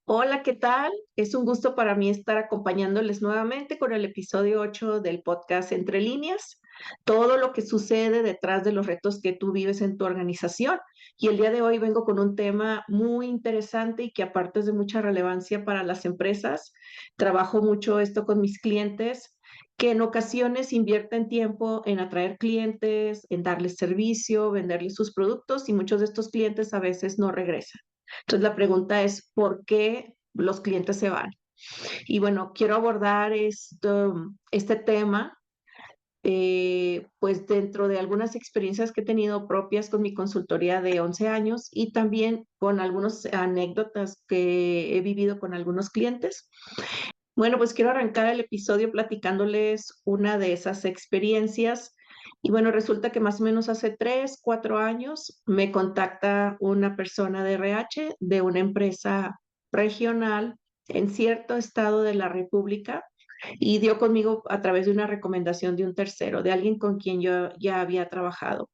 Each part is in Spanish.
Hola, ¿qué tal? Es un gusto para mí estar acompañándoles nuevamente con el episodio 8 del podcast Entre Líneas, todo lo que sucede detrás de los retos que tú vives en tu organización. Y el día de hoy vengo con un tema muy interesante y que aparte es de mucha relevancia para las empresas. Trabajo mucho esto con mis clientes que en ocasiones invierten tiempo en atraer clientes, en darles servicio, venderles sus productos y muchos de estos clientes a veces no regresan. Entonces la pregunta es, ¿por qué los clientes se van? Y bueno, quiero abordar este tema, pues dentro de algunas experiencias que he tenido propias con mi consultoría de 11 años y también con algunas anécdotas que he vivido con algunos clientes. Bueno, pues quiero arrancar el episodio platicándoles una de esas experiencias. Y bueno, resulta que más o menos hace 3, 4 años me contacta una persona de RH de una empresa regional en cierto estado de la República y dio conmigo a través de una recomendación de un tercero, de alguien con quien yo ya había trabajado.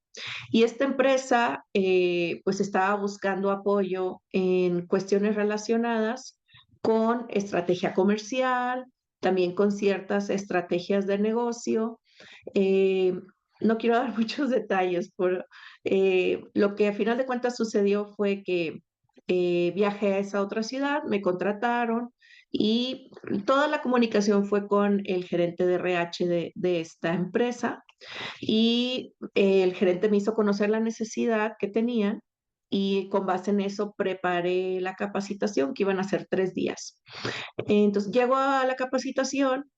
Y esta empresa pues estaba buscando apoyo en cuestiones relacionadas con estrategia comercial, también con ciertas estrategias de negocio. Eh, no quiero dar muchos detalles, por lo que a final de cuentas sucedió fue que viajé a esa otra ciudad, me contrataron y toda la comunicación fue con el gerente de RH de esta empresa y el gerente me hizo conocer la necesidad que tenían y con base en eso preparé la capacitación que iban a ser 3 días. Entonces llego a la capacitación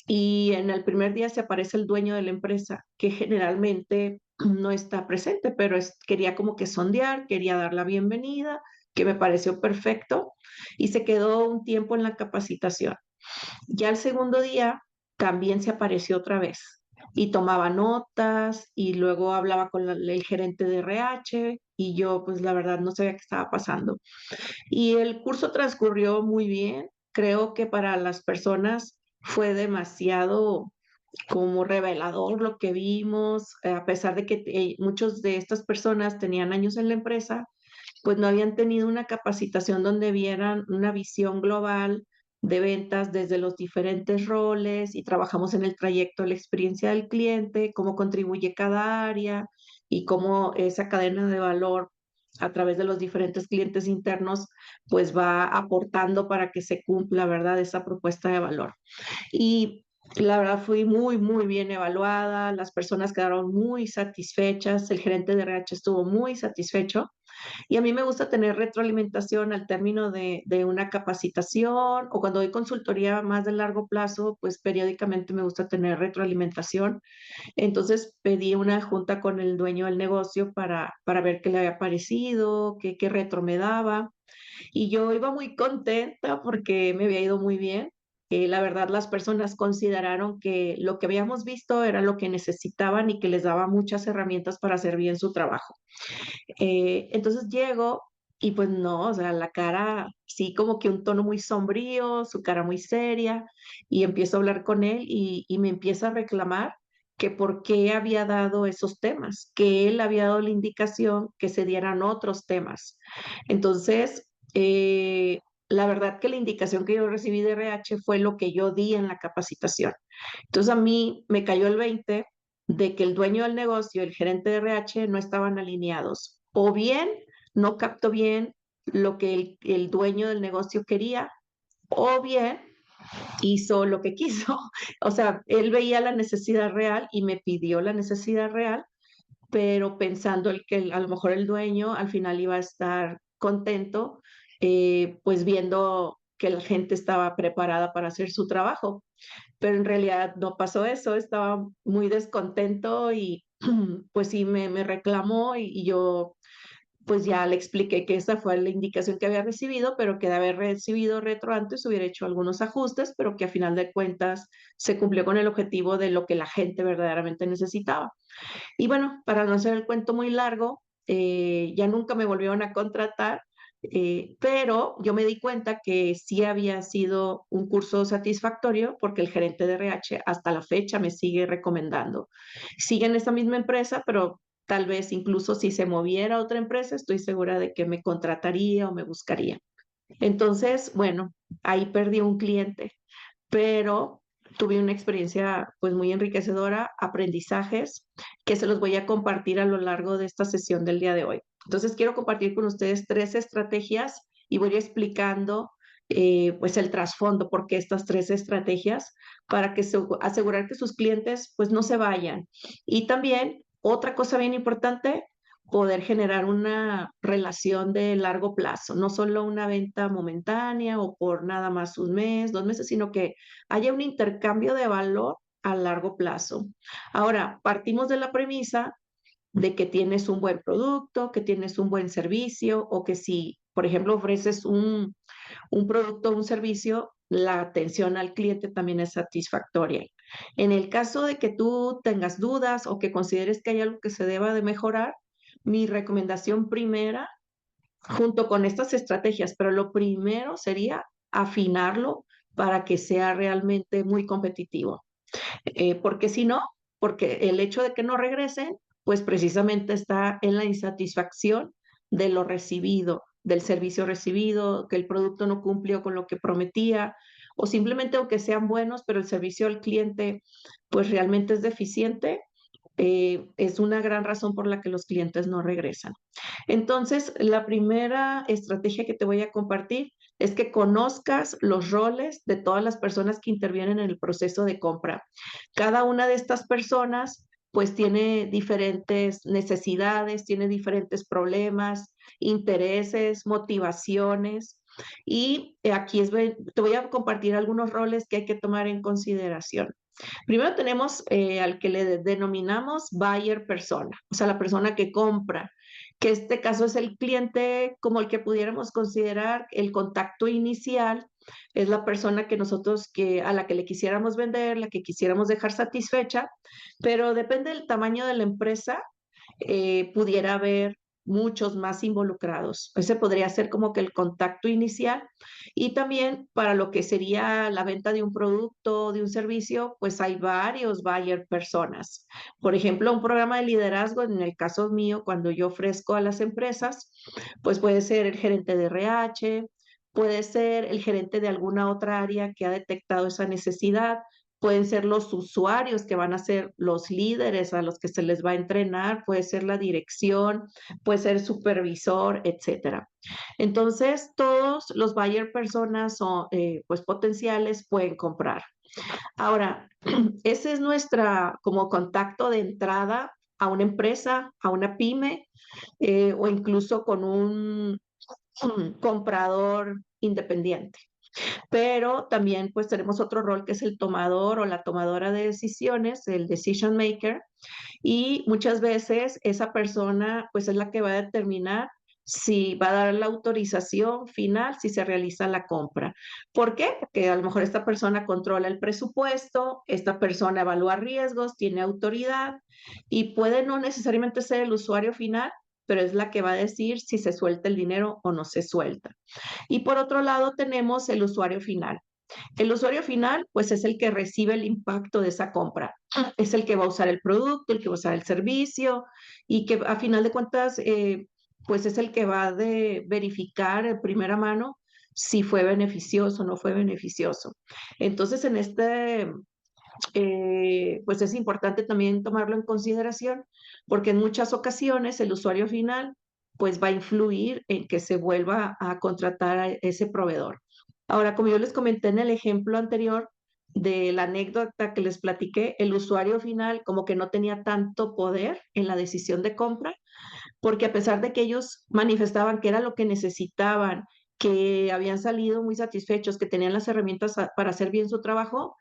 y en el primer día se aparece el dueño de la empresa, que generalmente no está presente, pero quería como que sondear, quería dar la bienvenida, que me pareció perfecto, y se quedó un tiempo en la capacitación. Ya el segundo día también se apareció otra vez y tomaba notas y luego hablaba con el gerente de RH y yo pues la verdad no sabía qué estaba pasando. Y el curso transcurrió muy bien. Creo que para las personas fue demasiado como revelador lo que vimos, a pesar de que muchos de estas personas tenían años en la empresa, pues no habían tenido una capacitación donde vieran una visión global de ventas desde los diferentes roles y trabajamos en el trayecto de la experiencia del cliente, cómo contribuye cada área y cómo esa cadena de valor a través de los diferentes clientes internos pues va aportando para que se cumpla, ¿verdad?, esa propuesta de valor. Y la verdad fui muy, muy bien evaluada, las personas quedaron muy satisfechas, el gerente de RH estuvo muy satisfecho y a mí me gusta tener retroalimentación al término de una capacitación o cuando doy consultoría más de largo plazo, pues periódicamente me gusta tener retroalimentación. Entonces pedí una junta con el dueño del negocio para ver qué le había parecido, qué retro me daba. Y yo iba muy contenta porque me había ido muy bien. La verdad, las personas consideraron que lo que habíamos visto era lo que necesitaban y que les daba muchas herramientas para hacer bien su trabajo. Entonces llego y pues no, o sea, la cara, sí, como que un tono muy sombrío, su cara muy seria, y empiezo a hablar con él y me empieza a reclamar que por qué había dado esos temas, que él había dado la indicación que se dieran otros temas. Entonces, la verdad que la indicación que yo recibí de RH fue lo que yo di en la capacitación. Entonces a mí me cayó el 20 de que el dueño del negocio, el gerente de RH, no estaban alineados. O bien no captó bien lo que el dueño del negocio quería, o bien hizo lo que quiso. O sea, él veía la necesidad real y me pidió la necesidad real, pero pensando el que a lo mejor el dueño al final iba a estar contento, pues viendo que la gente estaba preparada para hacer su trabajo, pero en realidad no pasó eso, estaba muy descontento y pues sí me reclamó y yo pues ya le expliqué que esa fue la indicación que había recibido, pero que de haber recibido retro antes hubiera hecho algunos ajustes, pero que a final de cuentas se cumplió con el objetivo de lo que la gente verdaderamente necesitaba. Y bueno, para no hacer el cuento muy largo, ya nunca me volvieron a contratar, pero yo me di cuenta que sí había sido un curso satisfactorio porque el gerente de RH hasta la fecha me sigue recomendando. Sigue en esa misma empresa, pero tal vez incluso si se moviera a otra empresa, estoy segura de que me contrataría o me buscaría. Entonces, bueno, ahí perdí un cliente, pero tuve una experiencia pues muy enriquecedora, aprendizajes que se los voy a compartir a lo largo de esta sesión del día de hoy. Entonces, quiero compartir con ustedes 3 estrategias y voy explicando pues el trasfondo, por qué estas 3 estrategias, para que asegurar que sus clientes pues no se vayan. Y también, otra cosa bien importante, poder generar una relación de largo plazo, no solo una venta momentánea o por nada más un mes, 2 meses, sino que haya un intercambio de valor a largo plazo. Ahora, partimos de la premisa de que tienes un buen producto, que tienes un buen servicio o que si, por ejemplo, ofreces un producto o un servicio, la atención al cliente también es satisfactoria. En el caso de que tú tengas dudas o que consideres que hay algo que se deba de mejorar, mi recomendación primera, junto con estas estrategias, pero lo primero sería afinarlo para que sea realmente muy competitivo. Porque si no, porque el hecho de que no regresen, pues precisamente está en la insatisfacción de lo recibido, del servicio recibido, que el producto no cumplió con lo que prometía, o simplemente aunque sean buenos, pero el servicio al cliente pues realmente es deficiente, es una gran razón por la que los clientes no regresan. Entonces, la primera estrategia que te voy a compartir es que conozcas los roles de todas las personas que intervienen en el proceso de compra. Cada una de estas personas pues tiene diferentes necesidades, tiene diferentes problemas, intereses, motivaciones. Y aquí te voy a compartir algunos roles que hay que tomar en consideración. Primero tenemos al que le denominamos buyer persona, o sea, la persona que compra, que este caso es el cliente como el que pudiéramos considerar el contacto inicial, es la persona que a la que le quisiéramos vender, la que quisiéramos dejar satisfecha, pero depende del tamaño de la empresa, pudiera haber muchos más involucrados. Ese podría ser como que el contacto inicial. Y también para lo que sería la venta de un producto, de un servicio, pues hay varios buyer personas. Por ejemplo, un programa de liderazgo, en el caso mío, cuando yo ofrezco a las empresas, pues puede ser el gerente de RH, puede ser el gerente de alguna otra área que ha detectado esa necesidad, pueden ser los usuarios que van a ser los líderes a los que se les va a entrenar, puede ser la dirección, puede ser supervisor, etcétera. Entonces, todos los buyer personas o pues potenciales pueden comprar. Ahora, ese es nuestra como contacto de entrada a una empresa, a una pyme, o incluso con un comprador independiente. Pero también pues tenemos otro rol que es el tomador o la tomadora de decisiones, el decision maker, y muchas veces esa persona pues es la que va a determinar si va a dar la autorización final, si se realiza la compra. ¿Por qué? Porque a lo mejor esta persona controla el presupuesto, esta persona evalúa riesgos, tiene autoridad y puede no necesariamente ser el usuario final, pero es la que va a decir si se suelta el dinero o no se suelta. Y por otro lado tenemos el usuario final. El usuario final, pues es el que recibe el impacto de esa compra. Es el que va a usar el producto, el que va a usar el servicio y que a final de cuentas, pues es el que va a verificar de primera mano si fue beneficioso o no fue beneficioso. Entonces, pues es importante también tomarlo en consideración porque en muchas ocasiones el usuario final pues va a influir en que se vuelva a contratar a ese proveedor. Ahora, como yo les comenté en el ejemplo anterior de la anécdota que les platiqué, el usuario final como que no tenía tanto poder en la decisión de compra, porque a pesar de que ellos manifestaban que era lo que necesitaban, que habían salido muy satisfechos, que tenían las herramientas para hacer bien su trabajo,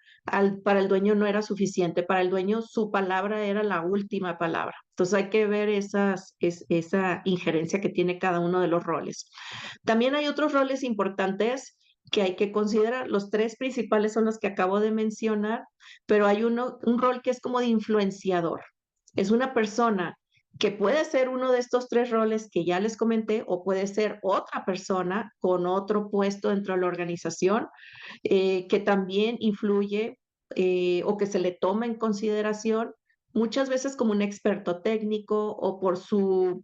para el dueño no era suficiente. Para el dueño su palabra era la última palabra. Entonces hay que ver esa injerencia que tiene cada uno de los roles. También hay otros roles importantes que hay que considerar. Los 3 principales son los que acabo de mencionar, pero hay un rol que es como de influenciador. Es una persona que puede ser uno de estos 3 roles que ya les comenté o puede ser otra persona con otro puesto dentro de la organización, que también influye, o que se le toma en consideración muchas veces como un experto técnico o por su,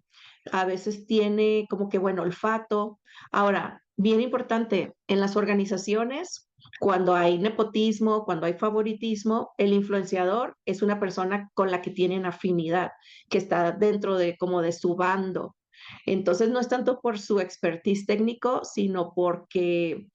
a veces tiene como que buen olfato. Ahora, bien importante, en las organizaciones, cuando hay nepotismo, cuando hay favoritismo, el influenciador es una persona con la que tienen afinidad, que está dentro de como de su bando. Entonces no es tanto por su expertise técnico, sino porque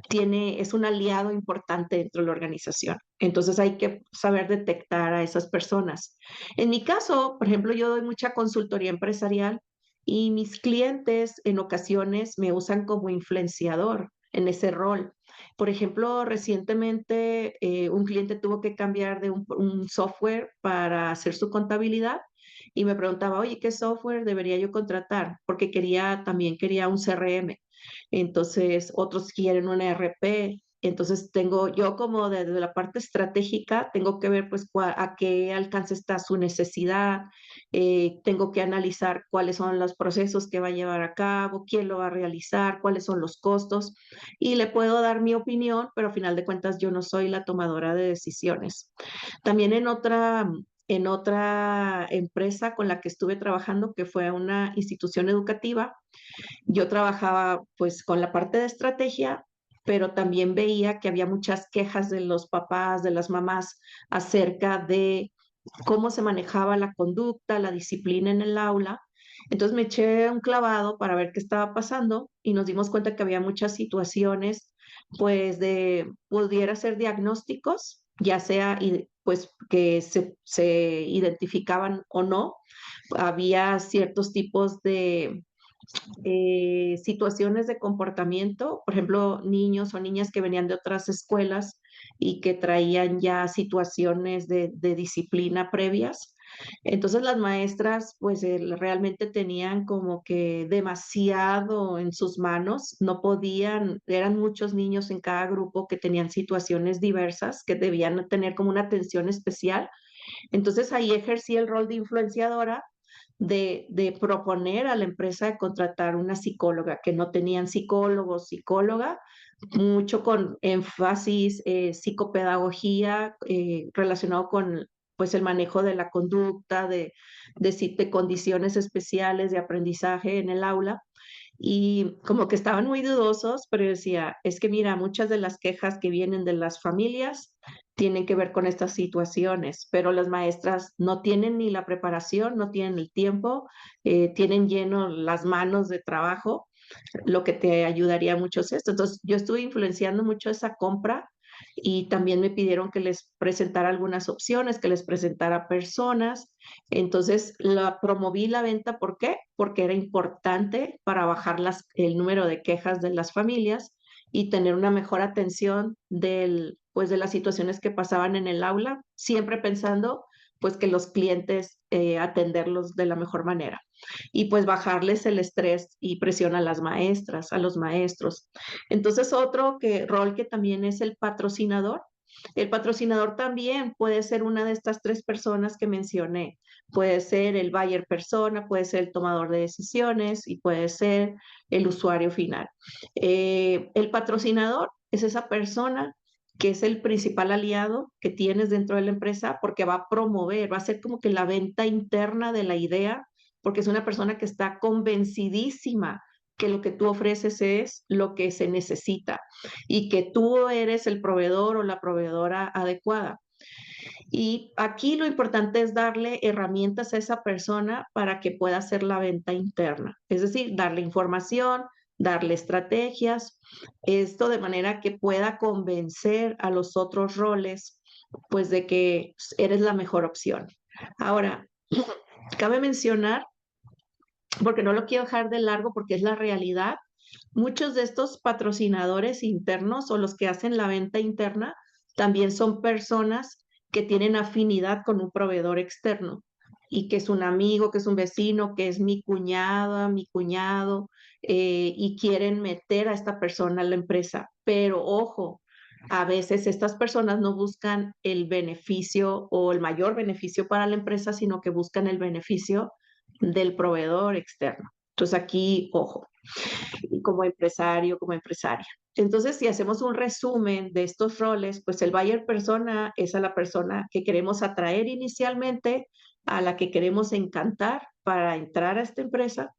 es un aliado importante dentro de la organización. Entonces hay que saber detectar a esas personas. En mi caso, por ejemplo, yo doy mucha consultoría empresarial y mis clientes en ocasiones me usan como influenciador en ese rol. Por ejemplo, recientemente un cliente tuvo que cambiar de un software para hacer su contabilidad y me preguntaba, oye, ¿qué software debería yo contratar? Porque también quería un CRM. Entonces, otros quieren un ERP. Entonces, tengo yo como desde la parte estratégica, tengo que ver pues a qué alcance está su necesidad, tengo que analizar cuáles son los procesos que va a llevar a cabo, quién lo va a realizar, cuáles son los costos y le puedo dar mi opinión, pero a final de cuentas yo no soy la tomadora de decisiones. También en otra empresa con la que estuve trabajando, que fue una institución educativa, yo trabajaba pues con la parte de estrategia, pero también veía que había muchas quejas de los papás, de las mamás acerca de cómo se manejaba la conducta, la disciplina en el aula. Entonces me eché un clavado para ver qué estaba pasando y nos dimos cuenta que había muchas situaciones, pues pudiera ser diagnósticos, ya sea pues que se identificaban o no. Había ciertos tipos de situaciones de comportamiento, por ejemplo, niños o niñas que venían de otras escuelas y que traían ya situaciones de disciplina previas. Entonces las maestras pues realmente tenían como que demasiado en sus manos, no podían, eran muchos niños en cada grupo que tenían situaciones diversas, que debían tener como una atención especial. Entonces ahí ejercí el rol de influenciadora de proponer a la empresa de contratar una psicóloga, que no tenían psicólogos, psicóloga, mucho con énfasis, psicopedagogía relacionado con pues el manejo de la conducta, de condiciones especiales de aprendizaje en el aula. Y como que estaban muy dudosos, pero yo decía, es que mira, muchas de las quejas que vienen de las familias tienen que ver con estas situaciones, pero las maestras no tienen ni la preparación, no tienen el tiempo, tienen lleno las manos de trabajo, lo que te ayudaría mucho es esto. Entonces, yo estuve influenciando mucho esa compra y también me pidieron que les presentara algunas opciones, que les presentara personas. Entonces, la promoví la venta, ¿por qué? Porque era importante para bajar el número de quejas de las familias y tener una mejor atención pues, de las situaciones que pasaban en el aula, siempre pensando pues que los clientes atenderlos de la mejor manera y pues bajarles el estrés y presión a las maestras, a los maestros. Entonces, rol que también es el patrocinador. El patrocinador también puede ser una de estas tres personas que mencioné. Puede ser el buyer persona, puede ser el tomador de decisiones y puede ser el usuario final. El patrocinador es esa persona que es el principal aliado que tienes dentro de la empresa porque va a promover, va a ser como que la venta interna de la idea porque es una persona que está convencidísima que lo que tú ofreces es lo que se necesita y que tú eres el proveedor o la proveedora adecuada. Y aquí lo importante es darle herramientas a esa persona para que pueda hacer la venta interna, es decir, darle información, darle estrategias, esto de manera que pueda convencer a los otros roles, pues de que eres la mejor opción. Ahora, cabe mencionar porque no lo quiero dejar de largo porque es la realidad. Muchos de estos patrocinadores internos o los que hacen la venta interna también son personas que tienen afinidad con un proveedor externo y que es un amigo, que es un vecino, que es mi cuñada, mi cuñado, y quieren meter a esta persona a la empresa. Pero ojo, a veces estas personas no buscan el beneficio o el mayor beneficio para la empresa, sino que buscan el beneficio del proveedor externo. Entonces aquí, ojo. y como empresario, como empresaria. Entonces, si hacemos un resumen de estos roles, pues el buyer persona es a la persona que queremos atraer inicialmente, a la que queremos encantar para entrar a esta empresa,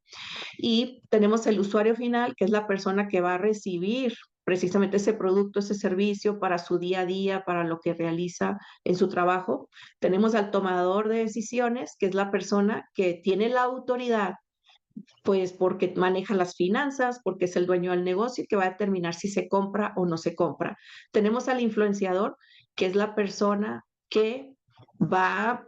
y tenemos el usuario final, que es la persona que va a recibir precisamente ese producto, ese servicio para su día a día, para lo que realiza en su trabajo. Tenemos al tomador de decisiones, que es la persona que tiene la autoridad, pues porque maneja las finanzas, porque es el dueño del negocio y que va a determinar si se compra o no se compra. Tenemos al influenciador, que es la persona que va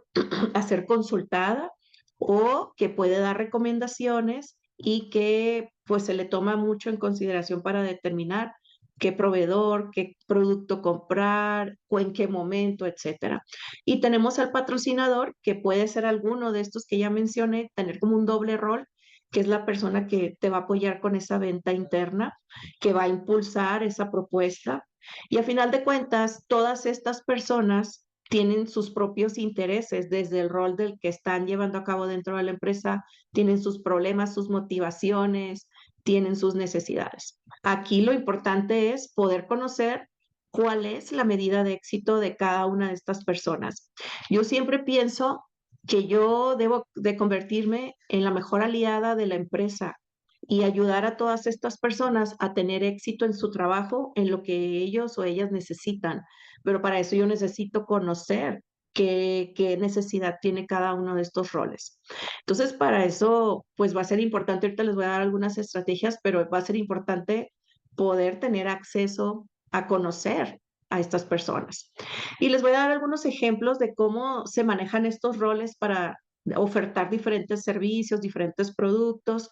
a ser consultada o que puede dar recomendaciones y que pues se le toma mucho en consideración para determinar qué proveedor, qué producto comprar, o en qué momento, etcétera. Y tenemos al patrocinador, que puede ser alguno de estos que ya mencioné, tener como un doble rol, que es la persona que te va a apoyar con esa venta interna, que va a impulsar esa propuesta. Y a final de cuentas, todas estas personas tienen sus propios intereses desde el rol del que están llevando a cabo dentro de la empresa, tienen sus problemas, sus motivaciones, tienen sus necesidades. Aquí lo importante es poder conocer cuál es la medida de éxito de cada una de estas personas. Yo siempre pienso que yo debo de convertirme en la mejor aliada de la empresa y ayudar a todas estas personas a tener éxito en su trabajo, en lo que ellos o ellas necesitan. Pero para eso yo necesito conocer qué necesidad tiene cada uno de estos roles. Entonces, para eso, pues va a ser importante, ahorita les voy a dar algunas estrategias, pero va a ser importante poder tener acceso a conocer a estas personas. Y les voy a dar algunos ejemplos de cómo se manejan estos roles para ofertar diferentes servicios, diferentes productos.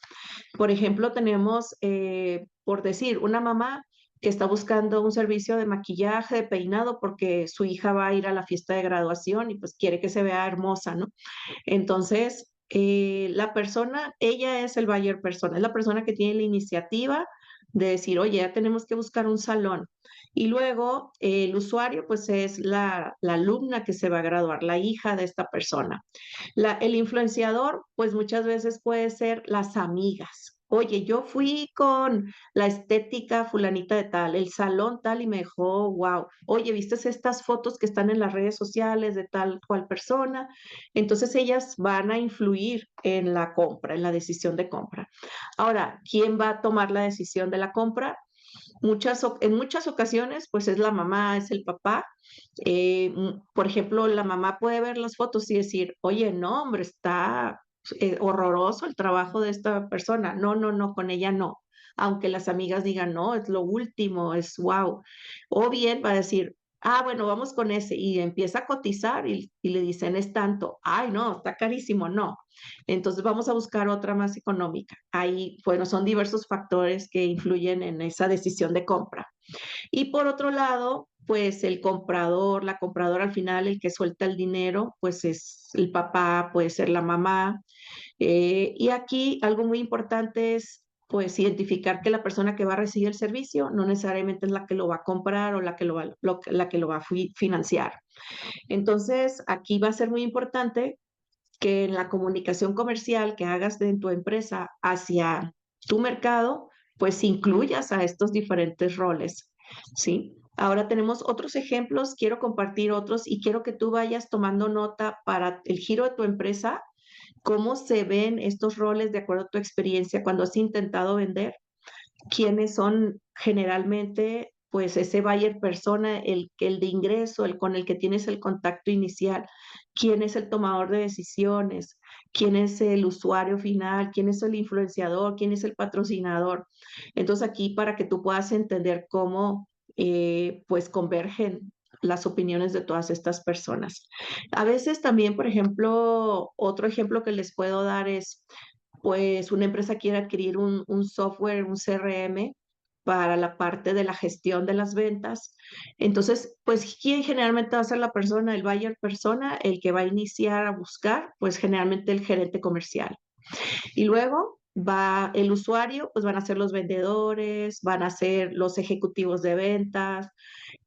Por ejemplo, tenemos, por decir, una mamá que está buscando un servicio de maquillaje, de peinado, porque su hija va a ir a la fiesta de graduación y pues quiere que se vea hermosa, ¿no? Entonces, la persona, ella es el buyer persona, es la persona que tiene la iniciativa de decir, oye, ya tenemos que buscar un salón. Y luego el usuario, pues es la alumna que se va a graduar, la hija de esta persona. El influenciador, pues muchas veces puede ser las amigas. Oye, yo fui con la estética fulanita de tal, el salón tal y me dejó, wow. Oye, ¿viste estas fotos que están en las redes sociales de tal cual persona? Entonces ellas van a influir en la compra, en la decisión de compra. Ahora, ¿quién va a tomar la decisión de la compra? En muchas ocasiones, pues es la mamá, es el papá. Por ejemplo, la mamá puede ver las fotos y decir, oye, no, hombre, está horroroso el trabajo de esta persona. No, no, no, con ella no. Aunque las amigas digan, no, es lo último, es wow. O bien va a decir, ah, bueno, vamos con ese. Y empieza a cotizar y le dicen, es tanto. Ay, no, está carísimo, no. Entonces vamos a buscar otra más económica. Ahí, bueno, son diversos factores que influyen en esa decisión de compra. Y por otro lado, pues el comprador, la compradora al final, el que suelta el dinero, pues es el papá, puede ser la mamá. Y aquí algo muy importante es pues identificar que la persona que va a recibir el servicio no necesariamente es la que lo va a comprar o la que la que lo va a financiar. Entonces, aquí va a ser muy importante que en la comunicación comercial que hagas de tu empresa hacia tu mercado, pues incluyas a estos diferentes roles, ¿sí? Ahora tenemos otros ejemplos, quiero compartir otros y quiero que tú vayas tomando nota para el giro de tu empresa, cómo se ven estos roles de acuerdo a tu experiencia cuando has intentado vender, quiénes son generalmente, pues ese buyer persona, el de ingreso, el con el que tienes el contacto inicial, quién es el tomador de decisiones, quién es el usuario final, quién es el influenciador, quién es el patrocinador. Entonces aquí para que tú puedas entender cómo pues convergen las opiniones de todas estas personas. A veces también, por ejemplo, otro ejemplo que les puedo dar es pues una empresa quiere adquirir un software, un CRM para la parte de la gestión de las ventas. Entonces, pues, ¿quién generalmente va a ser la persona, el buyer persona, el que va a iniciar a buscar? Pues generalmente el gerente comercial. Y luego va el usuario, pues van a ser los vendedores, van a ser los ejecutivos de ventas.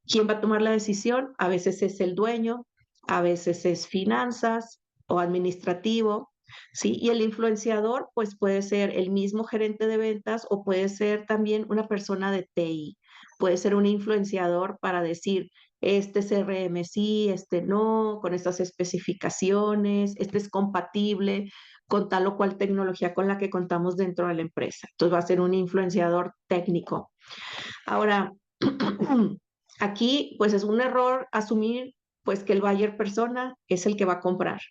¿Quién va a tomar la decisión? A veces es el dueño, a veces es finanzas o administrativo. ¿sí? Y el influenciador, pues puede ser el mismo gerente de ventas o puede ser también una persona de TI. Puede ser un influenciador para decir, este CRM sí, este no, con estas especificaciones, este es compatible con tal o cual tecnología con la que contamos dentro de la empresa. Entonces va a ser un influenciador técnico. Ahora, aquí pues es un error asumir pues que el buyer persona es el que va a comprar.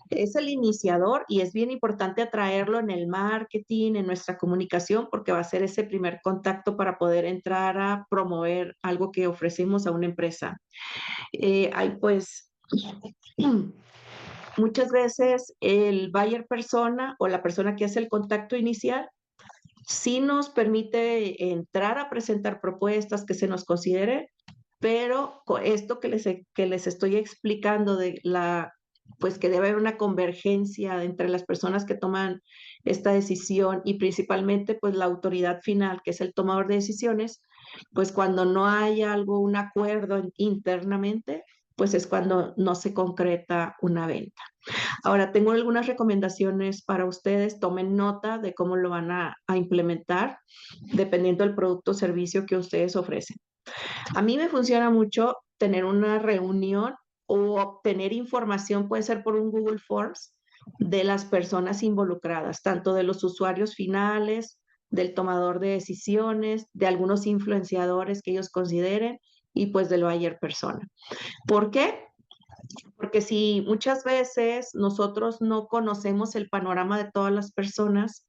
Es el iniciador y es bien importante atraerlo en el marketing, en nuestra comunicación, porque va a ser ese primer contacto para poder entrar a promover algo que ofrecemos a una empresa. Hay pues muchas veces el buyer persona o la persona que hace el contacto inicial sí nos permite entrar a presentar propuestas que se nos considere, pero esto que les estoy explicando de pues que debe haber una convergencia entre las personas que toman esta decisión y principalmente pues la autoridad final, que es el tomador de decisiones, pues cuando no hay algo, un acuerdo internamente, pues es cuando no se concreta una venta. Ahora, tengo algunas recomendaciones para ustedes. Tomen nota de cómo lo van a implementar dependiendo del producto o servicio que ustedes ofrecen. A mí me funciona mucho tener una reunión o obtener información, puede ser por un Google Forms, de las personas involucradas, tanto de los usuarios finales, del tomador de decisiones, de algunos influenciadores que ellos consideren y pues del buyer persona. ¿Por qué? Porque si muchas veces nosotros no conocemos el panorama de todas las personas,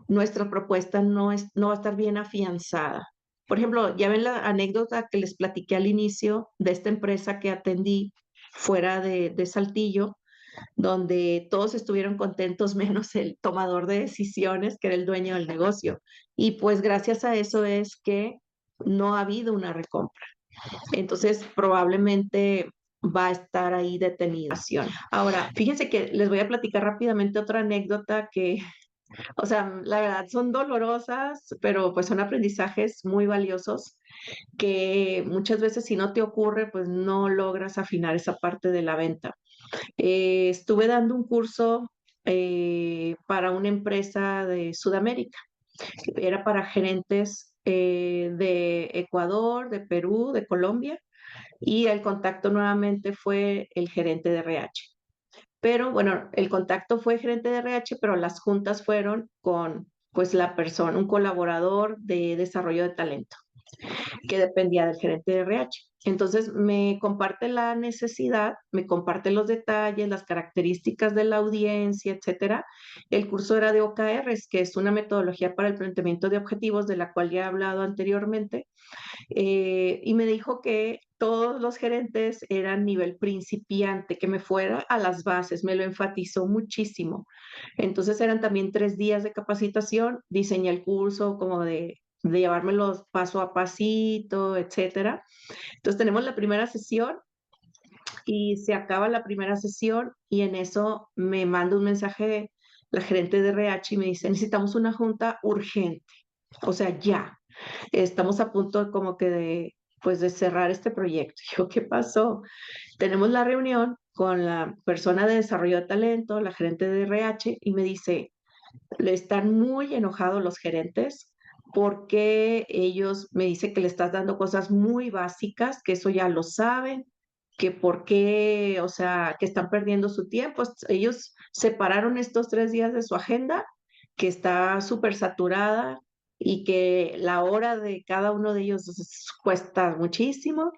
nuestra propuesta no va a estar bien afianzada. Por ejemplo, ya ven la anécdota que les platiqué al inicio de esta empresa que atendí fuera de Saltillo, donde todos estuvieron contentos menos el tomador de decisiones, que era el dueño del negocio. Y pues gracias a eso es que no ha habido una recompra. Entonces, probablemente va a estar ahí detenida. Ahora, fíjense que les voy a platicar rápidamente otra anécdota que, o sea, la verdad son dolorosas, pero pues son aprendizajes muy valiosos que muchas veces si no te ocurre, pues no logras afinar esa parte de la venta. Estuve dando un curso para una empresa de Sudamérica. Era para gerentes de Ecuador, de Perú, de Colombia, y el contacto nuevamente fue el gerente de RH. Pero bueno, el contacto fue gerente de RH, pero las juntas fueron con pues la persona, un colaborador de desarrollo de talento que dependía del gerente de RH. Entonces me comparte la necesidad, me comparte los detalles, las características de la audiencia, etcétera. El curso era de OKRs, que es una metodología para el planteamiento de objetivos de la cual ya he hablado anteriormente, y me dijo que todos los gerentes eran nivel principiante, que me fuera a las bases, me lo enfatizó muchísimo. Entonces eran también 3 días de capacitación, diseñé el curso como de llevármelos paso a pasito, etcétera. Entonces tenemos la primera sesión y se acaba la primera sesión y en eso me manda un mensaje la gerente de RH y me dice, necesitamos una junta urgente, o sea, ya. Estamos a punto de como que pues de cerrar este proyecto. Yo, ¿qué pasó? Tenemos la reunión con la persona de desarrollo de talento, la gerente de RH, y me dice, le están muy enojados los gerentes porque ellos me dicen que le estás dando cosas muy básicas, que eso ya lo saben, que por qué, o sea, que están perdiendo su tiempo. Ellos separaron estos 3 días de su agenda, que está súper saturada y que la hora de cada uno de ellos cuesta muchísimo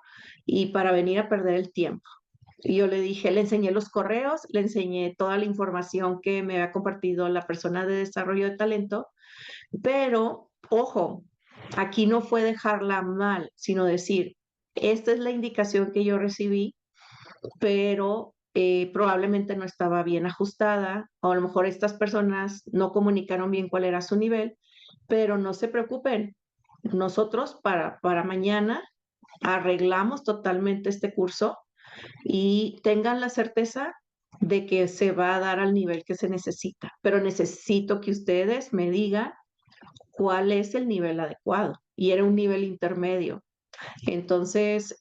y para venir a perder el tiempo. Y yo le dije, le enseñé los correos, le enseñé toda la información que me había compartido la persona de desarrollo de talento, pero ojo, aquí no fue dejarla mal, sino decir, esta es la indicación que yo recibí, pero probablemente no estaba bien ajustada, o a lo mejor estas personas no comunicaron bien cuál era su nivel, pero no se preocupen, nosotros para mañana arreglamos totalmente este curso y tengan la certeza de que se va a dar al nivel que se necesita, pero necesito que ustedes me digan cuál es el nivel adecuado. Y era un nivel intermedio. Entonces,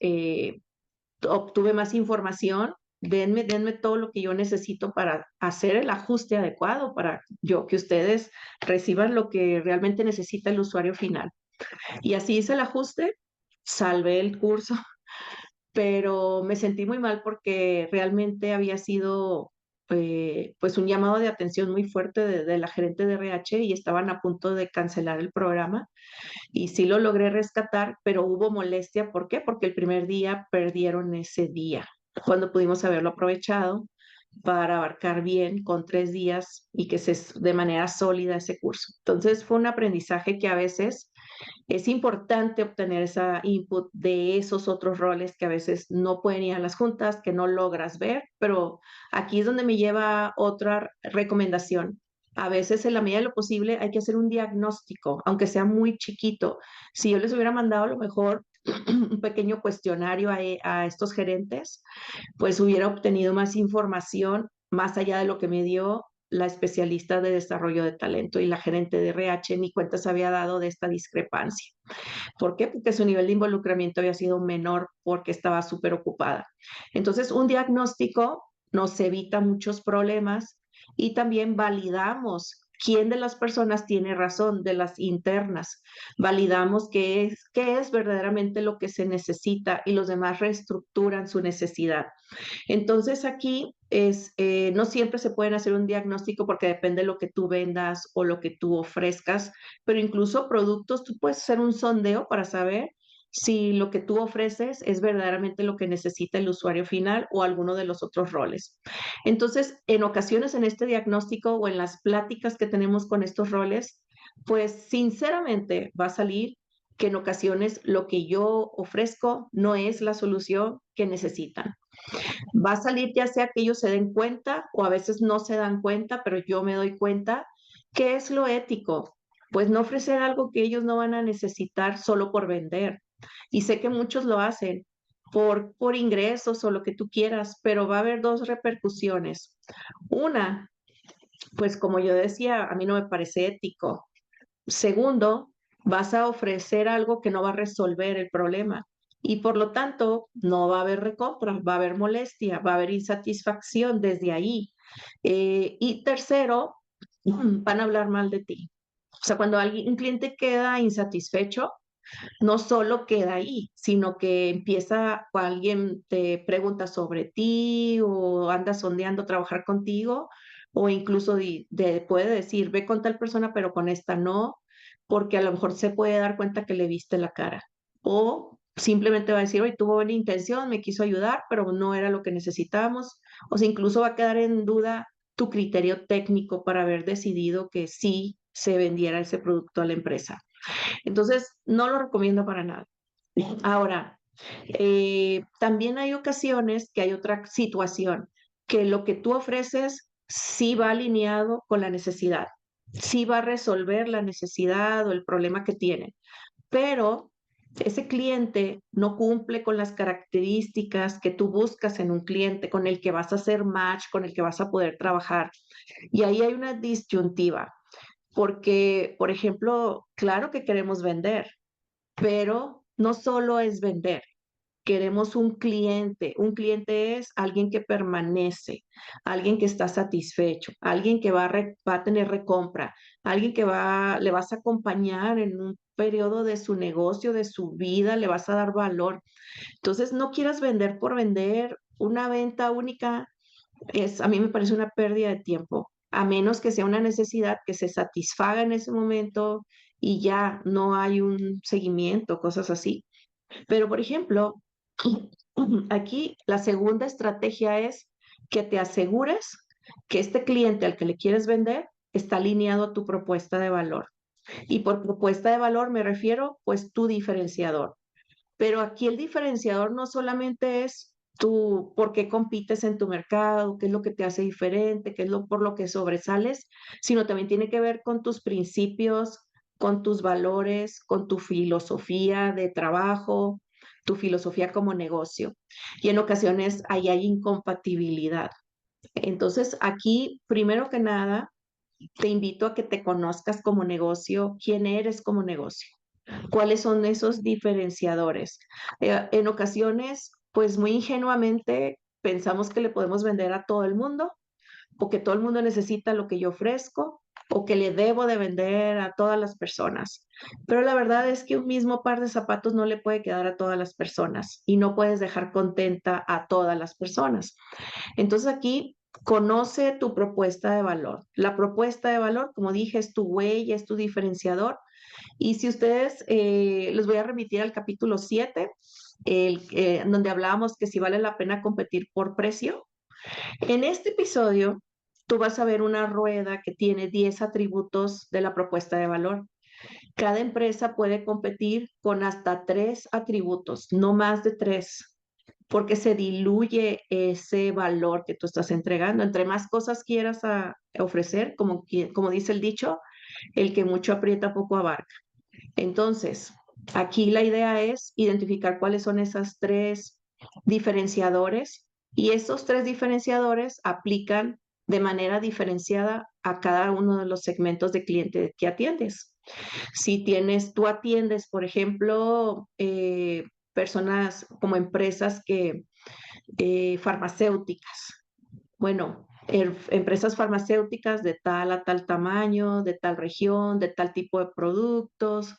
obtuve más información denme todo lo que yo necesito para hacer el ajuste adecuado, para que ustedes reciban lo que realmente necesita el usuario final. Y así hice el ajuste, salvé el curso, pero me sentí muy mal porque realmente había sido pues un llamado de atención muy fuerte de la gerente de RH y estaban a punto de cancelar el programa y sí lo logré rescatar, pero hubo molestia. ¿Por qué? Porque el primer día perdieron ese día, cuando pudimos haberlo aprovechado para abarcar bien con 3 días y que se de manera sólida ese curso. Entonces fue un aprendizaje que a veces es importante obtener esa input de esos otros roles que a veces no pueden ir a las juntas, que no logras ver, pero aquí es donde me lleva otra recomendación. A veces, en la medida de lo posible, hay que hacer un diagnóstico, aunque sea muy chiquito. Si yo les hubiera mandado a lo mejor un pequeño cuestionario a estos gerentes, pues hubiera obtenido más información más allá de lo que me dio la especialista de desarrollo de talento y la gerente de RH, ni cuenta se había dado de esta discrepancia. ¿Por qué? Porque su nivel de involucramiento había sido menor porque estaba súper ocupada. Entonces, un diagnóstico nos evita muchos problemas y también validamos quién de las personas tiene razón, de las internas. Validamos qué es verdaderamente lo que se necesita y los demás reestructuran su necesidad. Entonces aquí no siempre se pueden hacer un diagnóstico porque depende de lo que tú vendas o lo que tú ofrezcas, pero incluso productos, tú puedes hacer un sondeo para saber si lo que tú ofreces es verdaderamente lo que necesita el usuario final o alguno de los otros roles. Entonces, en ocasiones en este diagnóstico o en las pláticas que tenemos con estos roles, pues sinceramente va a salir que en ocasiones lo que yo ofrezco no es la solución que necesitan. Va a salir ya sea que ellos se den cuenta o a veces no se dan cuenta, pero yo me doy cuenta. ¿Qué es lo ético? Pues no ofrecer algo que ellos no van a necesitar solo por vender. Y sé que muchos lo hacen por ingresos o lo que tú quieras, pero va a haber dos repercusiones. Una, pues como yo decía, a mí no me parece ético. Segundo, vas a ofrecer algo que no va a resolver el problema y por lo tanto no va a haber recompra, va a haber molestia, va a haber insatisfacción desde ahí. Y tercero, van a hablar mal de ti. O sea, cuando un cliente queda insatisfecho, no solo queda ahí, sino que empieza, o alguien te pregunta sobre ti o anda sondeando trabajar contigo, o incluso puede decir, ve con tal persona, pero con esta no, porque a lo mejor se puede dar cuenta que le viste la cara. O simplemente va a decir, oye, tuvo buena intención, me quiso ayudar, pero no era lo que necesitábamos. O sea, incluso va a quedar en duda tu criterio técnico para haber decidido que sí se vendiera ese producto a la empresa. Entonces, no lo recomiendo para nada. Ahora, también hay ocasiones que hay otra situación, que lo que tú ofreces sí va alineado con la necesidad, sí va a resolver la necesidad o el problema que tiene, pero ese cliente no cumple con las características que tú buscas en un cliente con el que vas a hacer match, con el que vas a poder trabajar. Y ahí hay una disyuntiva. Porque, por ejemplo, claro que queremos vender, pero no solo es vender. Queremos un cliente. Un cliente es alguien que permanece, alguien que está satisfecho, alguien que va a tener recompra, alguien que le vas a acompañar en un periodo de su negocio, de su vida, le vas a dar valor. Entonces, no quieras vender por vender. Una venta única a mí me parece una pérdida de tiempo, a menos que sea una necesidad que se satisfaga en ese momento y ya no hay un seguimiento, cosas así. Pero, por ejemplo, aquí la segunda estrategia es que te asegures que este cliente al que le quieres vender está alineado a tu propuesta de valor. Y por propuesta de valor me refiero, pues, tu diferenciador. Pero aquí el diferenciador no solamente es tú, por qué compites en tu mercado, qué es lo que te hace diferente, qué es lo por lo que sobresales, sino también tiene que ver con tus principios, con tus valores, con tu filosofía de trabajo, tu filosofía como negocio. Y en ocasiones ahí hay incompatibilidad. Entonces, aquí, primero que nada, te invito a que te conozcas como negocio, quién eres como negocio. ¿Cuáles son esos diferenciadores? En ocasiones, pues muy ingenuamente pensamos que le podemos vender a todo el mundo o que todo el mundo necesita lo que yo ofrezco o que le debo de vender a todas las personas. Pero la verdad es que un mismo par de zapatos no le puede quedar a todas las personas y no puedes dejar contenta a todas las personas. Entonces aquí conoce tu propuesta de valor. La propuesta de valor, como dije, es tu huella, es tu diferenciador. Y si ustedes, les voy a remitir al capítulo 7, donde hablábamos que si vale la pena competir por precio. En este episodio, tú vas a ver una rueda que tiene 10 atributos de la propuesta de valor. Cada empresa puede competir con hasta 3 atributos, no más de 3, porque se diluye ese valor que tú estás entregando. Entre más cosas quieras ofrecer, como dice el dicho, el que mucho aprieta, poco abarca. Entonces, aquí la idea es identificar cuáles son esas 3 diferenciadores y esos 3 diferenciadores aplican de manera diferenciada a cada uno de los segmentos de cliente que atiendes. Si tú atiendes, por ejemplo, personas como empresas farmacéuticas. Bueno, empresas farmacéuticas de tal a tal tamaño, de tal región, de tal tipo de productos,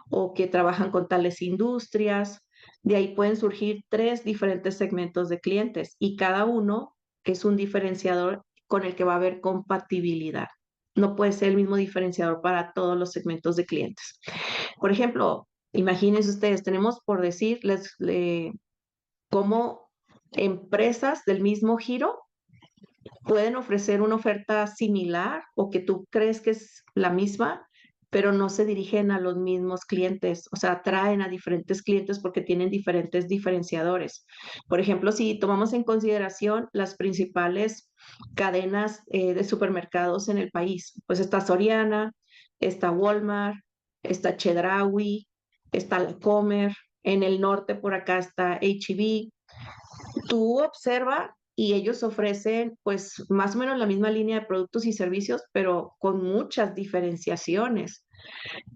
o que trabajan con tales industrias. De ahí pueden surgir 3 diferentes segmentos de clientes y cada uno es un diferenciador con el que va a haber compatibilidad. No puede ser el mismo diferenciador para todos los segmentos de clientes. Por ejemplo, imagínense ustedes, tenemos por decirles cómo empresas del mismo giro pueden ofrecer una oferta similar o que tú crees que es la misma, pero no se dirigen a los mismos clientes, o sea, atraen a diferentes clientes porque tienen diferentes diferenciadores. Por ejemplo, si tomamos en consideración las principales cadenas de supermercados en el país, pues está Soriana, está Walmart, está Chedraui, está La Comer, en el norte por acá está H-E-B. Tú observa y ellos ofrecen pues más o menos la misma línea de productos y servicios, pero con muchas diferenciaciones,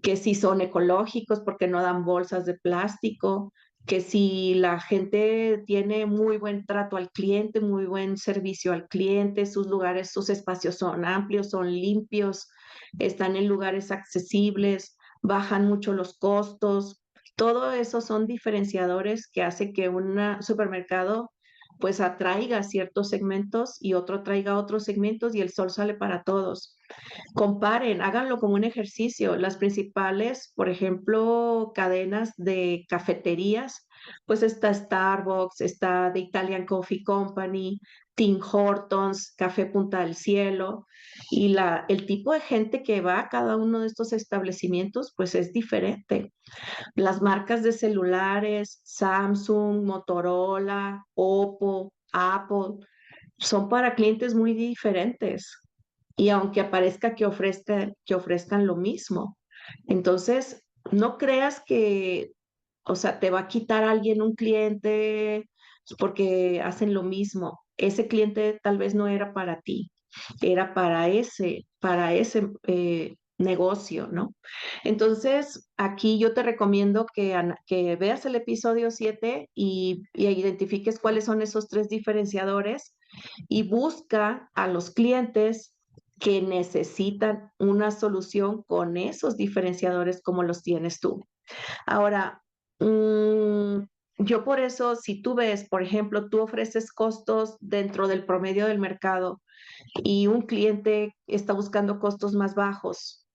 que si son ecológicos porque no dan bolsas de plástico, que si la gente tiene muy buen trato al cliente, muy buen servicio al cliente, sus lugares, sus espacios son amplios, son limpios, están en lugares accesibles, bajan mucho los costos. Todo eso son diferenciadores que hace que un supermercado pues atraiga ciertos segmentos y otro traiga otros segmentos y el sol sale para todos. Comparen, háganlo como un ejercicio. Las principales, por ejemplo, cadenas de cafeterías, pues está Starbucks, está The Italian Coffee Company, Tim Hortons, Café Punta del Cielo, y el tipo de gente que va a cada uno de estos establecimientos, pues es diferente. Las marcas de celulares, Samsung, Motorola, Oppo, Apple, son para clientes muy diferentes. Y aunque aparezca que ofrezcan lo mismo. Entonces, no creas que, o sea, te va a quitar alguien un cliente porque hacen lo mismo. Ese cliente tal vez no era para ti, era para ese negocio, ¿no? Entonces, aquí yo te recomiendo que veas el episodio 7 y identifiques cuáles son esos 3 diferenciadores y busca a los clientes que necesitan una solución con esos diferenciadores como los tienes tú. Ahora, yo por eso, si tú ves, por ejemplo, tú ofreces costos dentro del promedio del mercado y un cliente está buscando costos más bajos,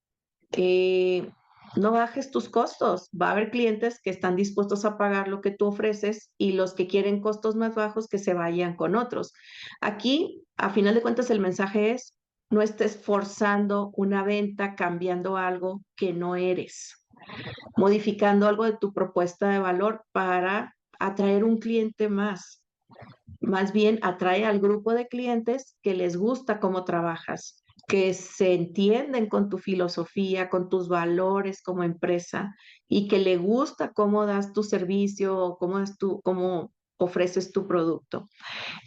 eh, no bajes tus costos. Va a haber clientes que están dispuestos a pagar lo que tú ofreces y los que quieren costos más bajos que se vayan con otros. Aquí, a final de cuentas, el mensaje es, no estés forzando una venta cambiando algo que no eres, modificando algo de tu propuesta de valor para atraer un cliente más. Más bien atrae al grupo de clientes que les gusta cómo trabajas, que se entienden con tu filosofía, con tus valores como empresa y que le gusta cómo das tu servicio o cómo ofreces tu producto.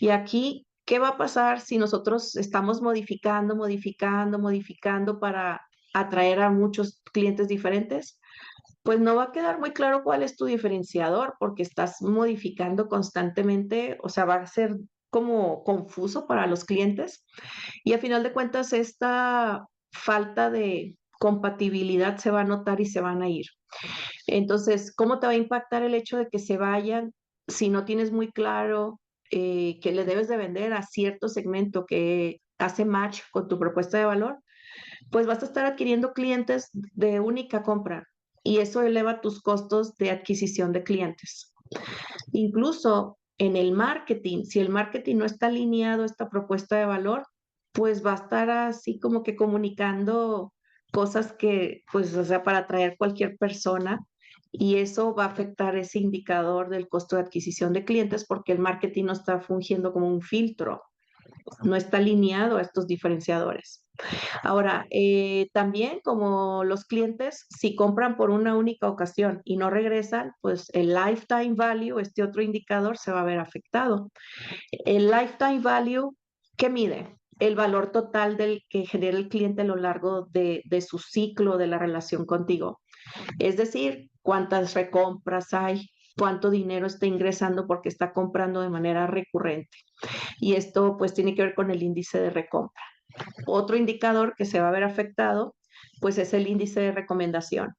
Y aquí, ¿qué va a pasar si nosotros estamos modificando, modificando, modificando para atraer a muchos clientes diferentes? Pues no va a quedar muy claro cuál es tu diferenciador porque estás modificando constantemente, o sea, va a ser como confuso para los clientes y a final de cuentas esta falta de compatibilidad se va a notar y se van a ir. Entonces, ¿cómo te va a impactar el hecho de que se vayan si no tienes muy claro que le debes de vender a cierto segmento que hace match con tu propuesta de valor? Pues vas a estar adquiriendo clientes de única compra y eso eleva tus costos de adquisición de clientes. Incluso en el marketing, si el marketing no está alineado a esta propuesta de valor, pues va a estar así como que comunicando cosas que, pues, o sea, para atraer cualquier persona y eso va a afectar ese indicador del costo de adquisición de clientes porque el marketing no está fungiendo como un filtro, no está alineado a estos diferenciadores. Ahora, también como los clientes, si compran por una única ocasión y no regresan, pues el lifetime value, este otro indicador, se va a ver afectado. El lifetime value, ¿qué mide? El valor total del que genera el cliente a lo largo de su ciclo de la relación contigo. Es decir, cuántas recompras hay, cuánto dinero está ingresando porque está comprando de manera recurrente. Y esto pues tiene que ver con el índice de recompra. Otro indicador que se va a ver afectado, pues es el índice de recomendación.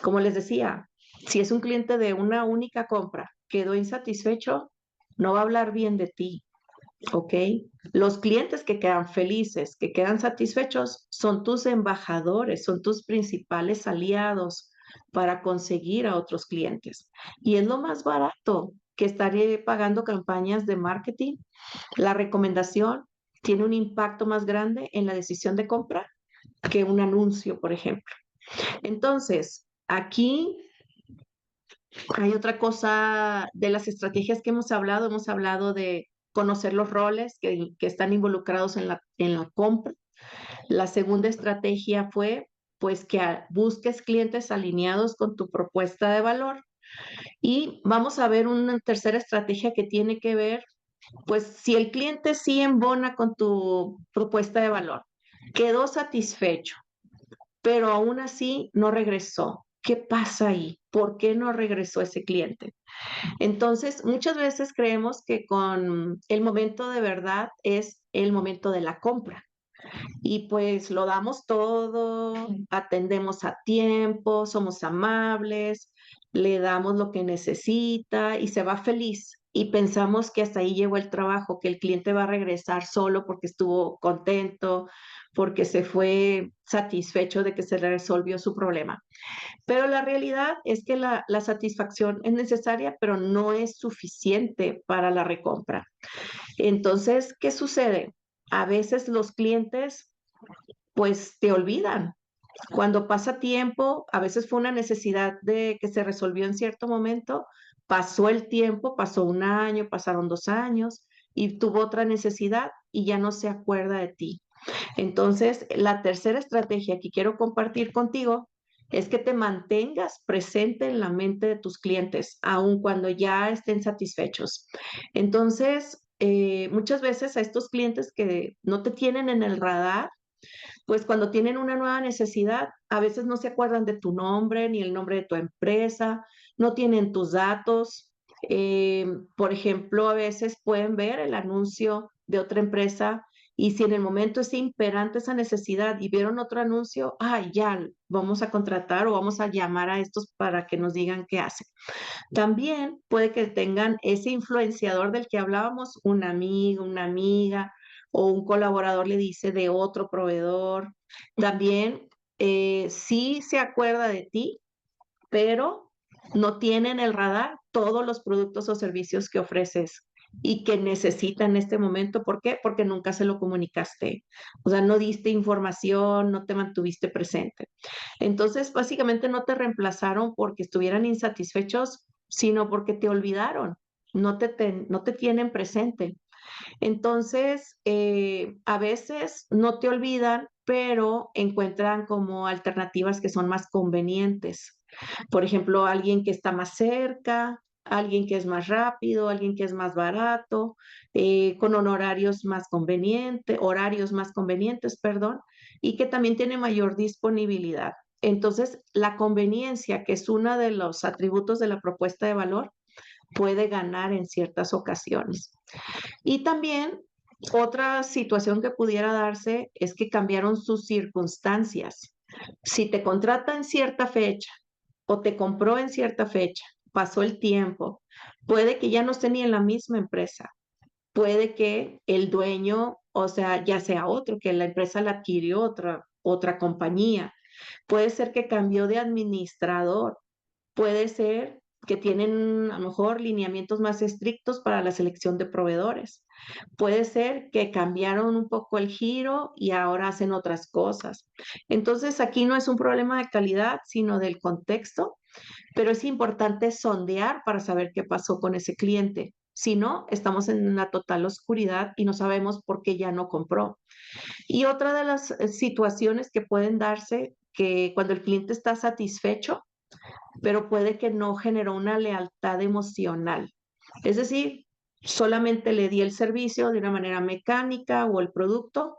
Como les decía, si es un cliente de una única compra, quedó insatisfecho, no va a hablar bien de ti, ¿ok? Los clientes que quedan felices, que quedan satisfechos, son tus embajadores, son tus principales aliados para conseguir a otros clientes. Y es lo más barato que estaré pagando campañas de marketing. La recomendación tiene un impacto más grande en la decisión de compra que un anuncio, por ejemplo. Entonces, aquí hay otra cosa de las estrategias que hemos hablado de conocer los roles que están involucrados en la compra. La segunda estrategia fue pues que busques clientes alineados con tu propuesta de valor. Y vamos a ver una tercera estrategia que tiene que ver, pues si el cliente sí embona con tu propuesta de valor, quedó satisfecho, pero aún así no regresó. ¿Qué pasa ahí? ¿Por qué no regresó ese cliente? Entonces, muchas veces creemos que con el momento de verdad es el momento de la compra y pues lo damos todo, atendemos a tiempo, somos amables, le damos lo que necesita y se va feliz. Y pensamos que hasta ahí llegó el trabajo, que el cliente va a regresar solo porque estuvo contento, porque se fue satisfecho de que se le resolvió su problema. Pero la realidad es que la satisfacción es necesaria, pero no es suficiente para la recompra. Entonces, ¿qué sucede? A veces los clientes pues te olvidan. Cuando pasa tiempo, a veces fue una necesidad de que se resolvió en cierto momento, pasó el tiempo, pasó un año, pasaron 2 años y tuvo otra necesidad y ya no se acuerda de ti. Entonces, la tercera estrategia que quiero compartir contigo es que te mantengas presente en la mente de tus clientes, aun cuando ya estén satisfechos. Entonces, muchas veces a estos clientes que no te tienen en el radar, pues cuando tienen una nueva necesidad, a veces no se acuerdan de tu nombre ni el nombre de tu empresa, no tienen tus datos. Por ejemplo, a veces pueden ver el anuncio de otra empresa y si en el momento es imperante esa necesidad y vieron otro anuncio, ay, ya, vamos a contratar o vamos a llamar a estos para que nos digan qué hacen. También puede que tengan ese influenciador del que hablábamos, un amigo, una amiga o un colaborador le dice de otro proveedor. También sí se acuerda de ti, pero no tiene en el radar todos los productos o servicios que ofreces y que necesita en este momento. ¿Por qué? Porque nunca se lo comunicaste. O sea, no diste información, no te mantuviste presente. Entonces, básicamente no te reemplazaron porque estuvieran insatisfechos, sino porque te olvidaron, no te tienen presente. Entonces, a veces no te olvidan, pero encuentran como alternativas que son más convenientes. Por ejemplo, alguien que está más cerca, alguien que es más rápido, alguien que es más barato, con horarios más convenientes, perdón, y que también tiene mayor disponibilidad. Entonces, la conveniencia, que es uno de los atributos de la propuesta de valor, puede ganar en ciertas ocasiones. Y también otra situación que pudiera darse es que cambiaron sus circunstancias. Si te contrata en cierta fecha o te compró en cierta fecha, pasó el tiempo, puede que ya no esté ni en la misma empresa, puede que el dueño, o sea, ya sea otro, que la empresa la adquirió otra compañía, puede ser que cambió de administrador, puede ser que tienen a lo mejor lineamientos más estrictos para la selección de proveedores. Puede ser que cambiaron un poco el giro y ahora hacen otras cosas. Entonces, aquí no es un problema de calidad, sino del contexto, pero es importante sondear para saber qué pasó con ese cliente. Si no, estamos en una total oscuridad y no sabemos por qué ya no compró. Y otra de las situaciones que pueden darse, que cuando el cliente está satisfecho, pero puede que no generó una lealtad emocional. Es decir, solamente le di el servicio de una manera mecánica o el producto,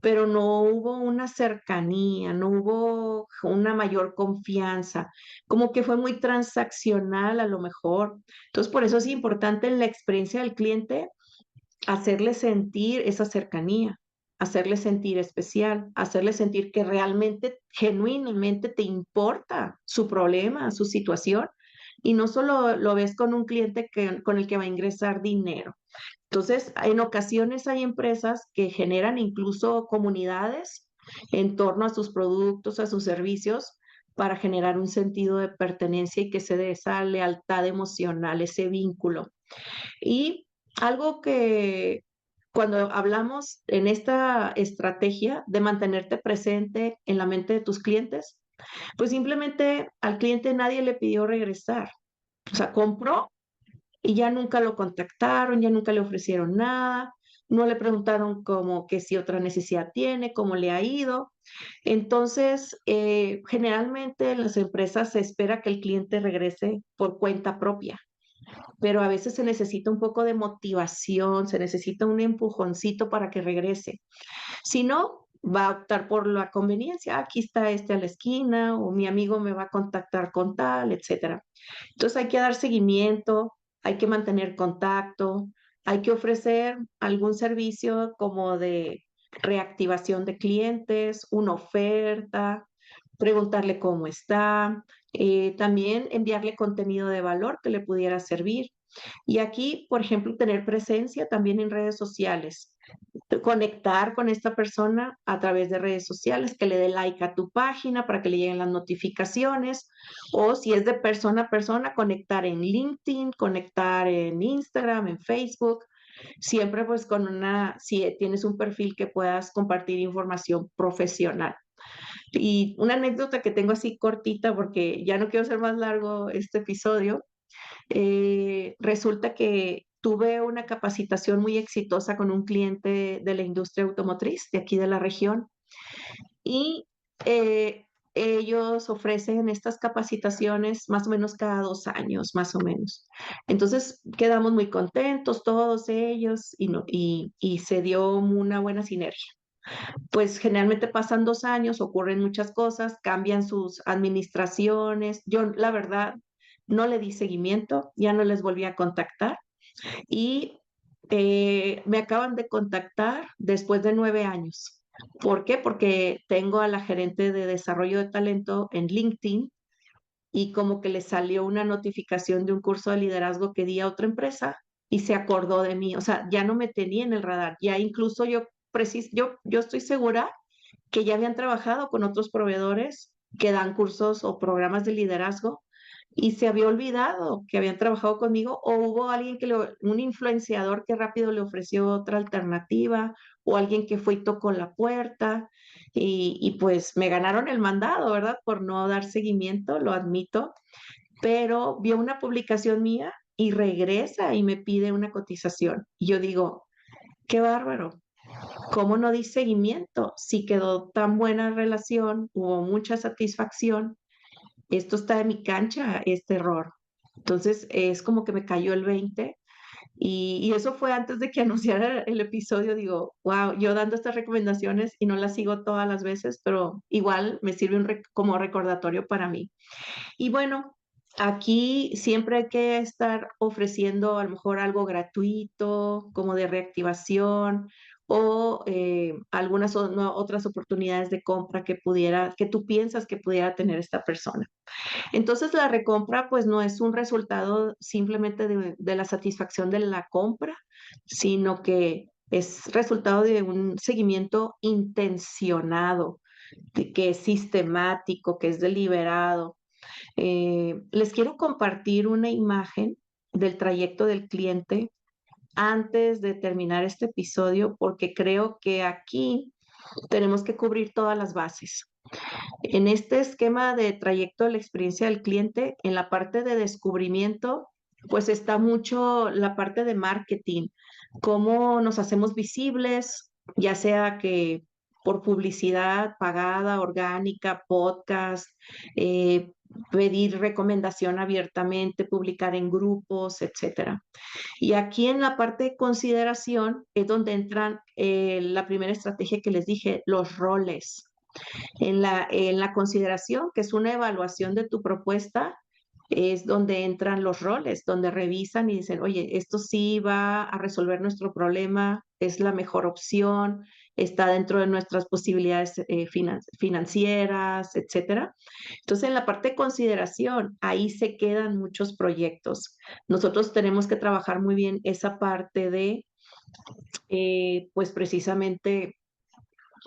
pero no hubo una cercanía, no hubo una mayor confianza, como que fue muy transaccional a lo mejor. Entonces, por eso es importante en la experiencia del cliente hacerle sentir esa cercanía, hacerle sentir especial, hacerle sentir que realmente, genuinamente te importa su problema, su situación, y no solo lo ves con un cliente con el que va a ingresar dinero. Entonces, en ocasiones hay empresas que generan incluso comunidades en torno a sus productos, a sus servicios, para generar un sentido de pertenencia y que se dé esa lealtad emocional, ese vínculo. Y algo que cuando hablamos en esta estrategia de mantenerte presente en la mente de tus clientes, pues simplemente al cliente nadie le pidió regresar. O sea, compró y ya nunca lo contactaron, ya nunca le ofrecieron nada, no le preguntaron como que si otra necesidad tiene, cómo le ha ido. Entonces, generalmente en las empresas se espera que el cliente regrese por cuenta propia, pero a veces se necesita un poco de motivación, se necesita un empujoncito para que regrese. Si no, va a optar por la conveniencia. Aquí está este a la esquina o mi amigo me va a contactar con tal, etcétera. Entonces hay que dar seguimiento, hay que mantener contacto, hay que ofrecer algún servicio como de reactivación de clientes, una oferta, preguntarle cómo está, también enviarle contenido de valor que le pudiera servir. Y aquí, por ejemplo, tener presencia también en redes sociales, conectar con esta persona a través de redes sociales, que le dé like a tu página para que le lleguen las notificaciones, o si es de persona a persona, conectar en LinkedIn, conectar en Instagram, en Facebook, siempre pues con si tienes un perfil que puedas compartir información profesional. Y una anécdota que tengo así cortita, porque ya no quiero hacer más largo este episodio, resulta que tuve una capacitación muy exitosa con un cliente de la industria automotriz de aquí de la región y ellos ofrecen estas capacitaciones más o menos cada 2 años, más o menos. Entonces quedamos muy contentos todos ellos y se dio una buena sinergia. Pues generalmente pasan 2 años, ocurren muchas cosas, cambian sus administraciones. Yo, la verdad, no le di seguimiento, ya no les volví a contactar y me acaban de contactar después de 9 años. ¿Por qué? Porque tengo a la gerente de desarrollo de talento en LinkedIn y como que le salió una notificación de un curso de liderazgo que di a otra empresa y se acordó de mí. O sea, ya no me tenía en el radar, ya incluso yo estoy segura que ya habían trabajado con otros proveedores que dan cursos o programas de liderazgo y se había olvidado que habían trabajado conmigo o hubo alguien un influenciador que rápido le ofreció otra alternativa o alguien que fue y tocó la puerta y pues me ganaron el mandado, ¿verdad? Por no dar seguimiento, lo admito, pero vio una publicación mía y regresa y me pide una cotización. Y yo digo, qué bárbaro, ¿cómo no di seguimiento? Si quedó tan buena relación, hubo mucha satisfacción, esto está de mi cancha, este error. Entonces es como que me cayó el 20 y eso fue antes de que anunciara el episodio. Digo, wow, yo dando estas recomendaciones y no las sigo todas las veces, pero igual me sirve como recordatorio para mí. Y bueno, Aquí siempre hay que estar ofreciendo a lo mejor algo gratuito, como de reactivación o algunas otras oportunidades de compra que tú piensas que pudiera tener esta persona. Entonces, la recompra, pues, no es un resultado simplemente de la satisfacción de la compra, sino que es resultado de un seguimiento intencionado, que es sistemático, que es deliberado. Les quiero compartir una imagen del trayecto del cliente antes de terminar este episodio, porque creo que aquí tenemos que cubrir todas las bases. En este esquema de trayecto de la experiencia del cliente, en la parte de descubrimiento, pues está mucho la parte de marketing, cómo nos hacemos visibles, ya sea que por publicidad pagada, orgánica, podcast, eh, pedir recomendación abiertamente, publicar en grupos, etcétera. Y aquí en la parte de consideración es donde entran la primera estrategia que les dije, los roles. En la consideración, que es una evaluación de tu propuesta, es donde entran los roles, donde revisan y dicen, oye, esto sí va a resolver nuestro problema, es la mejor opción, está dentro de nuestras posibilidades financieras, etcétera. Entonces, en la parte de consideración, ahí se quedan muchos proyectos. Nosotros tenemos que trabajar muy bien esa parte de, pues precisamente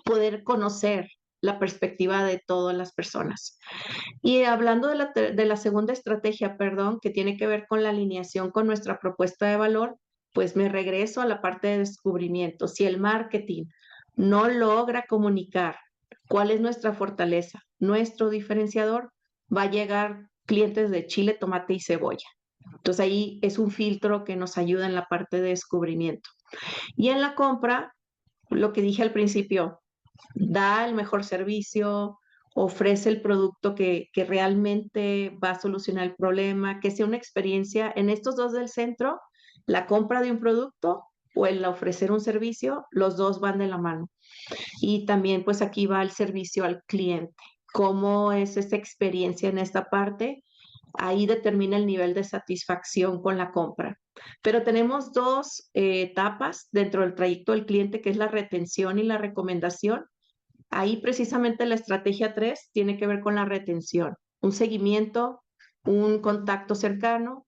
poder conocer la perspectiva de todas las personas. Y hablando de la segunda estrategia, perdón, que tiene que ver con la alineación con nuestra propuesta de valor, pues me regreso a la parte de descubrimiento. Si el marketing no logra comunicar cuál es nuestra fortaleza, nuestro diferenciador, va a llegar clientes de chile, tomate y cebolla. Entonces ahí es un filtro que nos ayuda en la parte de descubrimiento. Y en la compra, lo que dije al principio, da el mejor servicio, ofrece el producto que realmente va a solucionar el problema, que sea una experiencia en estos dos del centro, la compra de un producto o el ofrecer un servicio, los dos van de la mano. Y también pues aquí va el servicio al cliente. ¿Cómo es esta experiencia en esta parte? Ahí determina el nivel de satisfacción con la compra. Pero tenemos dos etapas dentro del trayecto del cliente, que es la retención y la recomendación. Ahí precisamente la estrategia 3 tiene que ver con la retención, un seguimiento, un contacto cercano,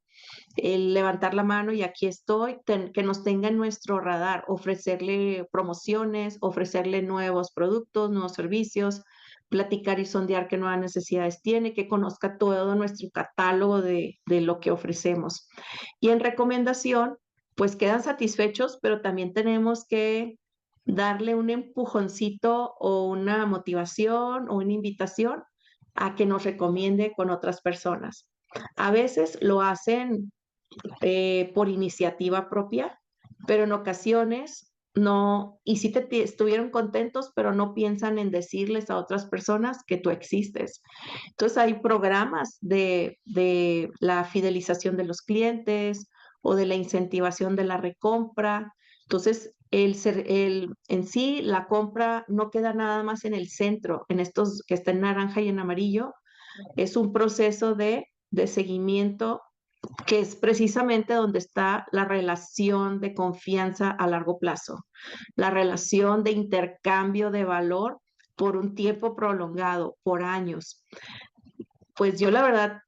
el levantar la mano y aquí estoy, que nos tenga en nuestro radar, ofrecerle promociones, ofrecerle nuevos productos, nuevos servicios, platicar y sondear qué nuevas necesidades tiene, que conozca todo nuestro catálogo de lo que ofrecemos. Y en recomendación, pues quedan satisfechos, pero también tenemos que darle un empujoncito o una motivación o una invitación a que nos recomiende con otras personas. A veces lo hacen por iniciativa propia, pero en ocasiones no, y sí estuvieron contentos, pero no piensan en decirles a otras personas que tú existes. Entonces hay programas de la fidelización de los clientes o de la incentivación de la recompra. Entonces, en sí, la compra no queda nada más en el centro, en estos que está en naranja y en amarillo, es un proceso de seguimiento que es precisamente donde está la relación de confianza a largo plazo, la relación de intercambio de valor por un tiempo prolongado, por años. Pues yo la verdad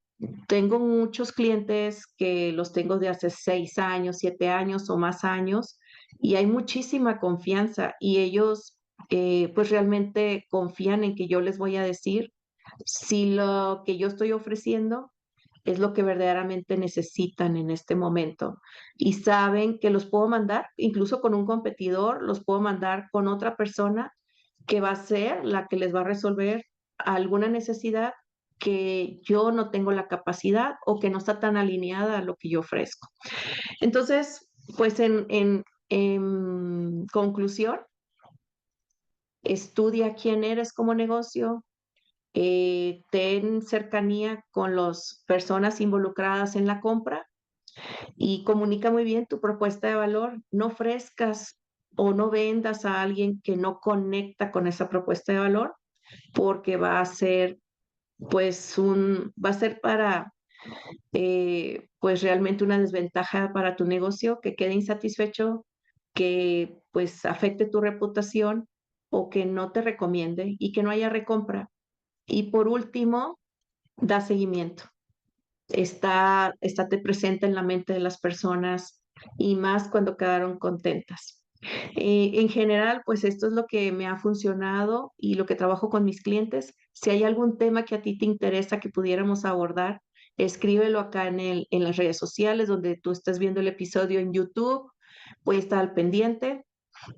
tengo muchos clientes que los tengo de hace 6 años, 7 años o más años y hay muchísima confianza y ellos pues realmente confían en que yo les voy a decir si lo que yo estoy ofreciendo es lo que verdaderamente necesitan en este momento. Y saben que los puedo mandar, incluso con un competidor, los puedo mandar con otra persona que va a ser la que les va a resolver alguna necesidad que yo no tengo la capacidad o que no está tan alineada a lo que yo ofrezco. Entonces, pues en conclusión, estudia quién eres como negocio, ten cercanía con las personas involucradas en la compra y comunica muy bien tu propuesta de valor. No ofrezcas o no vendas a alguien que no conecta con esa propuesta de valor, porque va a ser, pues, va a ser para pues realmente una desventaja para tu negocio, que quede insatisfecho, que pues afecte tu reputación o que no te recomiende y que no haya recompra. Y por último, da seguimiento. Estate presente en la mente de las personas y más cuando quedaron contentas. En general, pues esto es lo que me ha funcionado y lo que trabajo con mis clientes. Si hay algún tema que a ti te interesa que pudiéramos abordar, escríbelo acá en las redes sociales donde tú estás viendo el episodio en YouTube. Voy a estar al pendiente.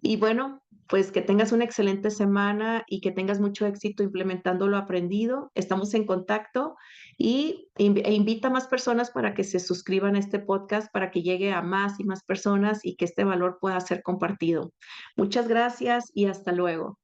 Y bueno, pues que tengas una excelente semana y que tengas mucho éxito implementando lo aprendido. Estamos en contacto e invita a más personas para que se suscriban a este podcast para que llegue a más y más personas y que este valor pueda ser compartido. Muchas gracias y hasta luego.